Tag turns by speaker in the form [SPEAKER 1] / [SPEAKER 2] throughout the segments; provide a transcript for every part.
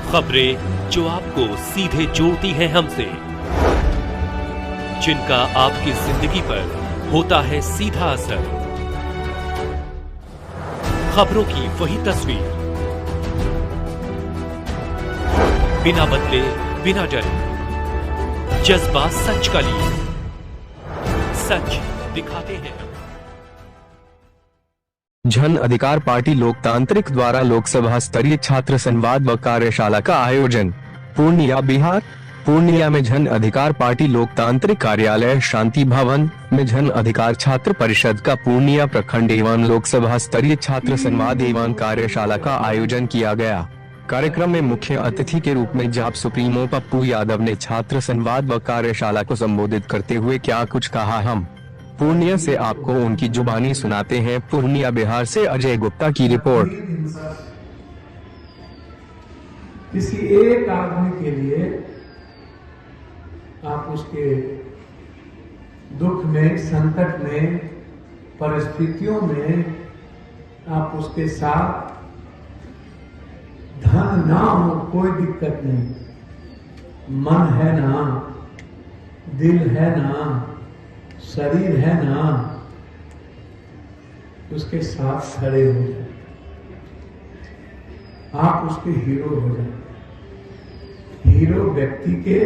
[SPEAKER 1] खबरें जो आपको सीधे जोड़ती हैं हमसे, जिनका आपकी जिंदगी पर होता है सीधा असर। खबरों की वही तस्वीर, बिना बदले बिना डरे, जज्बा सच का लिए, सच दिखाते हैं।
[SPEAKER 2] जन अधिकार पार्टी लोकतांत्रिक द्वारा लोकसभा स्तरीय छात्र संवाद व कार्यशाला का आयोजन पूर्णिया, बिहार। पूर्णिया में जन अधिकार पार्टी लोकतांत्रिक कार्यालय शांति भवन में जन अधिकार छात्र परिषद का पूर्णिया प्रखंड एवं लोकसभा स्तरीय छात्र संवाद एवं कार्यशाला का आयोजन किया गया। कार्यक्रम में मुख्य अतिथि के रूप में जाप सुप्रीमो पप्पू यादव ने छात्र संवाद व कार्यशाला को संबोधित करते हुए क्या कुछ कहा, हम पूर्णिया से आपको उनकी जुबानी सुनाते हैं। पूर्णिया, बिहार से अजय गुप्ता की रिपोर्ट।
[SPEAKER 3] किसी एक आदमी के लिए आप उसके दुख में, संकट में, परिस्थितियों में आप उसके साथ, धन ना हो कोई दिक्कत नहीं, मन है ना, दिल है ना, शरीर है ना, उसके साथ खड़े हो जाए, आप उसके हीरो हो जाए। हीरो व्यक्ति के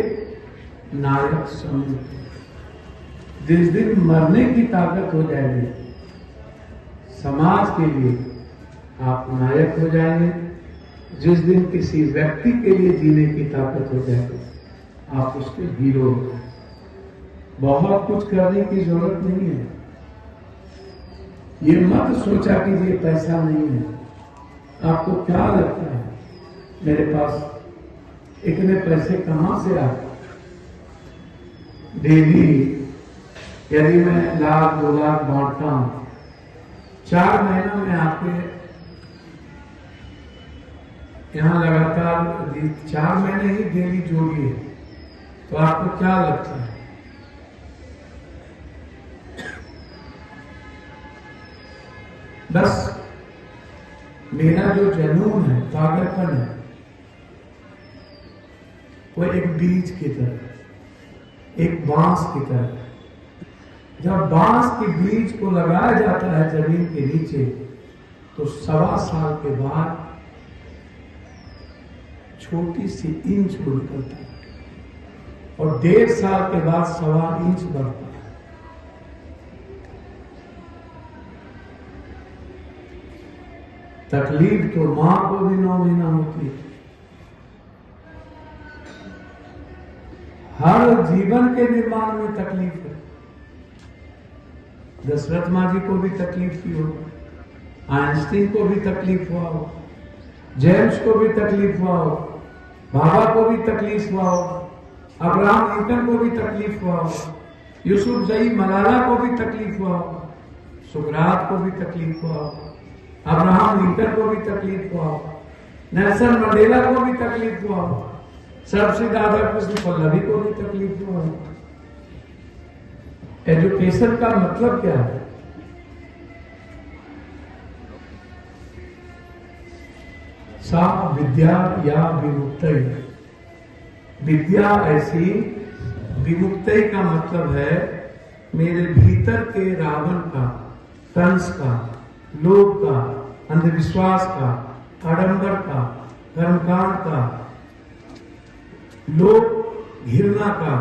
[SPEAKER 3] नायक समझ, जिस दिन मरने की ताकत हो जाएगी, समाज के लिए आप नायक हो जाएंगे। जिस दिन किसी व्यक्ति के लिए जीने की ताकत हो जाएगी, आप उसके हीरो हो जाएंगे। बहुत कुछ करने की जरूरत नहीं है। ये मत सोचा कीजिए पैसा नहीं है। आपको क्या लगता है मेरे पास इतने पैसे कहां से आए? डेली यदि मैं 1 लाख 2 लाख बांटता हूं, 4 महीना में आपके यहां लगातार 4 महीने ही डेली जोड़िए, तो आपको क्या लगता है? बस मेरा जो जुनून है, पागलपन है, वो एक बीज की तरह, एक बांस की तरह। जब बांस के बीज को लगाया जाता है जमीन के नीचे, तो 1.25 साल के बाद छोटी सी इंच निकलता है और 1.5 साल के बाद 1.25 इंच बढ़ता है। तकलीफ तो मां को भी 9 महीना होती है। हर जीवन के निर्माण में तकलीफ है। दशरथ मां जी को भी तकलीफ की होगी, आइंस्टीन को भी तकलीफ हुआ हो, जेम्स को भी तकलीफ हुआ हो, बाबा को भी तकलीफ हुआ हो, अब्राहम लिंकन को भी तकलीफ हुआ हो, यूसुफ जई मलाला को भी तकलीफ हुआ हो, सुकरात को भी तकलीफ हुआ हो, अब्राहम लिंकन को भी तकलीफ हुआ हो, नेल्सन मंडेला को भी तकलीफ हुआ हो, सबसे ज्यादा कृष्ण पल्लवी को भी तकलीफ हुआ हो। एजुकेशन का मतलब क्या है? सा विद्या या विमुक्ति। विद्या ऐसी, विमुक्ति का मतलब है मेरे भीतर के रावण का, कंस का, लोभ का, अंधविश्वास का, आडंबर का, कर्मकांड का, लोभ घृणा का,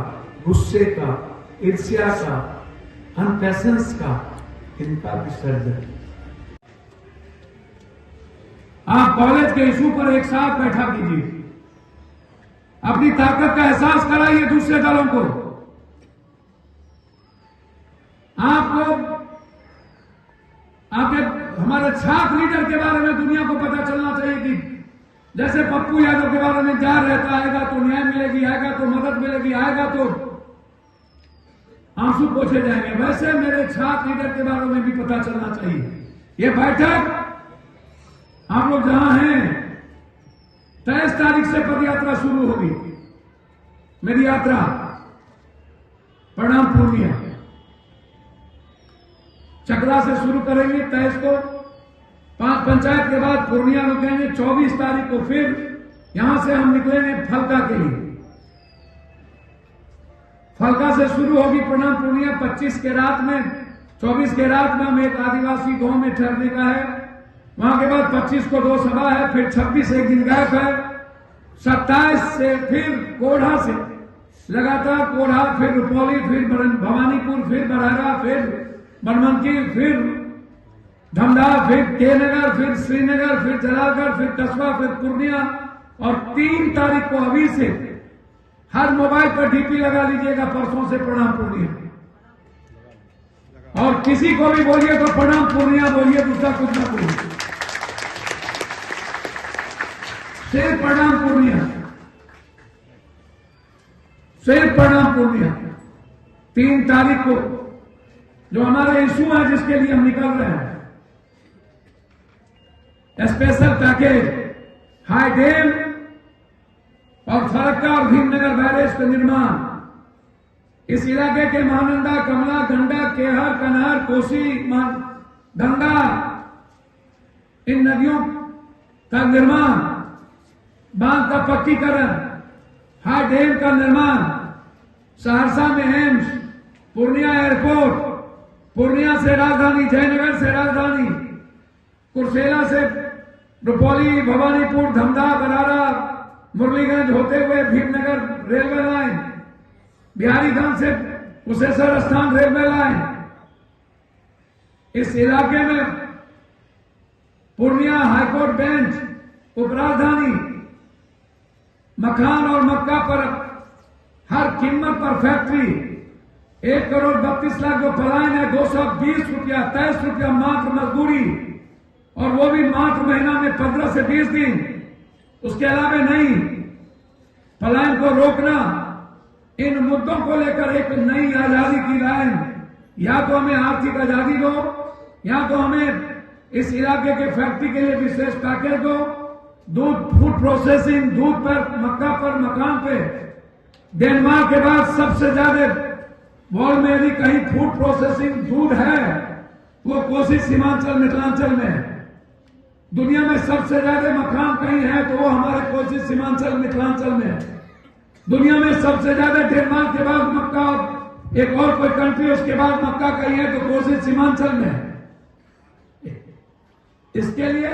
[SPEAKER 3] गुस्से का, ईर्ष्या का, अनपैशंस का, इनका विसर्जन। आप कॉलेज के इशू पर एक साथ बैठा कीजिए, अपनी ताकत का एहसास कराइए दूसरे दलों को। आपके हमारे छात्र लीडर के बारे में दुनिया को पता चलना चाहिए कि जैसे पप्पू यादव के बारे में जार रहता, आएगा तो न्याय मिलेगी, आएगा तो मदद मिलेगी, आएगा तो आंसू पोछे जाएंगे, वैसे मेरे छात्र लीडर के बारे में भी पता चलना चाहिए। ये बैठक आप लोग जहां हैं, 23 तारीख से पद यात्रा शुरू होगी। मेरी यात्रा प्रणाम पूर्णिया चकला से शुरू करेंगे 23 को, 5 पंचायत के बाद पूर्णिया रुकेंगे, 24 तारीख को फिर यहां से हम निकलेंगे फलका के लिए। फलका से शुरू होगी प्रणाम पूर्णिया। 25 के रात में 24 के रात में हमें एक आदिवासी गांव में ठहरने का है। वहां के बाद 25 को 2 सभा है, फिर 26 एक दिन गैप है, 27 से फिर कोढ़ा से लगातार कोढ़ा, फिर रुपौली, फिर भवानीपुर, फिर बरहरा, फिर बनमनकी, फिर धमधा, फिर के नगर, फिर श्रीनगर, फिर जलालगढ़, फिर कस्बा, फिर पूर्णिया। और 3 तारीख को अभी से हर मोबाइल पर डीपी लगा लीजिएगा, परसों से प्रणाम पूर्णिया। और किसी को भी बोलिए तो प्रणाम पूर्णिया बोलिए, दूसरा कुछ ना बोलिए, सिर्फ प्रणाम पूर्णिया, सिर्फ प्रणाम पूर्णिया। 3 तारीख को जो हमारे इशू है जिसके लिए हम निकल रहे हैं, स्पेशल पैकेज हाई डैम और फरक्का और भीमनगर बैरेज का निर्माण, इस इलाके के महानंदा, कमला, गंडा, केहर, कनहर, कोसी, गंगा, इन नदियों का निर्माण, बांध का पक्कीकरण, हाई डैम का निर्माण, सहरसा में एम्स, पूर्णिया एयरपोर्ट, पूर्णिया से राजधानी, जयनगर से राजधानी, कुर्सेला से रुपौली, भवानीपुर, धमधा, बरारा, मुरलीगंज होते हुए भीमनगर रेलवे लाइन, बिहारीगंज से कुशेश्वर स्थान रेलवे लाइन। इस इलाके में पूर्णिया हाईकोर्ट बेंच, उपराजधानी, मखान और मक्का पर हर कीमत पर फैक्ट्री, 1,32,00,000 जो पलायन है, 220 रुपया, 23 रुपया मात्र मजदूरी, और वो भी मात्र महीना में 15 से 20 दिन। उसके अलावा नहीं, पलायन को रोकना, इन मुद्दों को लेकर एक नई आजादी की लाइन, या तो हमें आर्थिक आजादी दो, या तो हमें इस इलाके के फैक्ट्री के लिए विशेष पैकेज दो। दूध, फूड प्रोसेसिंग, दूध पर, मक्का पर, मकान पे डेनमार्क के बाद सबसे ज्यादा वर्ल्ड में यदि कहीं फूड प्रोसेसिंग दूध है वो कोसी सीमांचल मिथिलांचल में है। दुनिया में सबसे ज्यादा मखान कहीं है तो वो हमारे कोसी सीमांचल मिथिलांचल में है। दुनिया में सबसे ज्यादा डेनमार्क के बाद मक्का, एक और कोई कंट्री उसके बाद मक्का कहीं है तो कोसी सीमांचल में है। इसके लिए